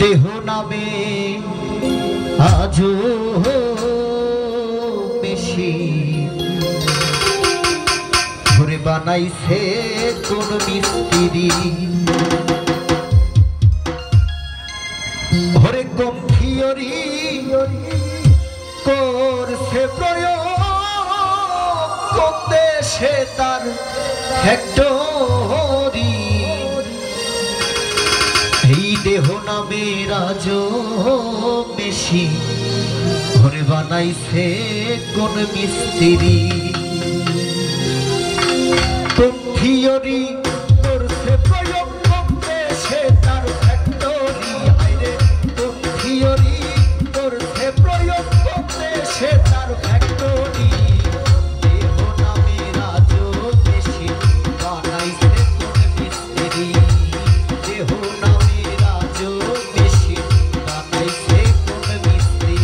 দেহ নামে আজো বেশি ঘরে বানাইছে কোন মিস্ত্রি, ঘরে কম থিওরি করছে প্রয়োগ, করতে সে তার ফ্যাক্টরি। এই দেহ নামের আজো বেশি ঘরে বানাইছে কোন মিস্ত্রি, কোন থিওরি করছে প্রয়োগ, করতে সে তার ফ্যাক্টরি। আইরে কোন থিওরি করছে প্রয়োগ, করতে সে তার ফ্যাক্টরি। দেহ নামের আজো বেশি বানাইছে কোন মিস্ত্রি, দেহ নামের আজো বেশি বানাইছে কোন মিস্ত্রি।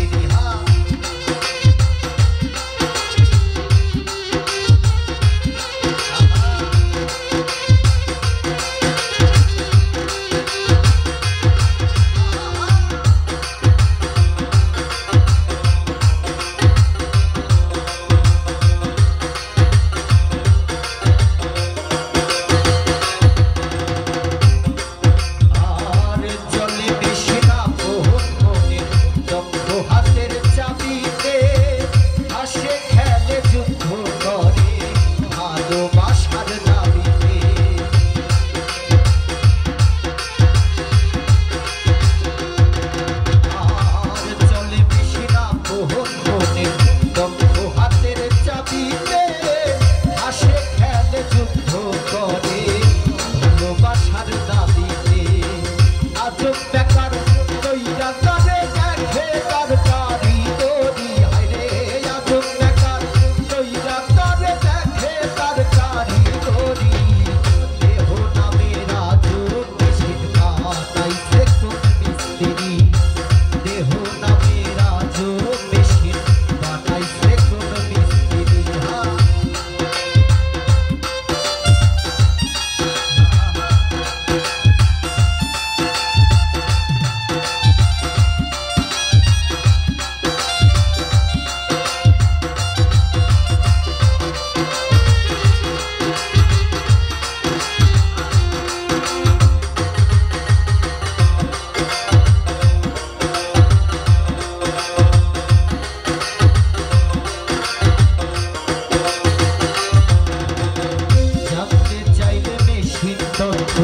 জানতে চাইলে মেশিন তথ্য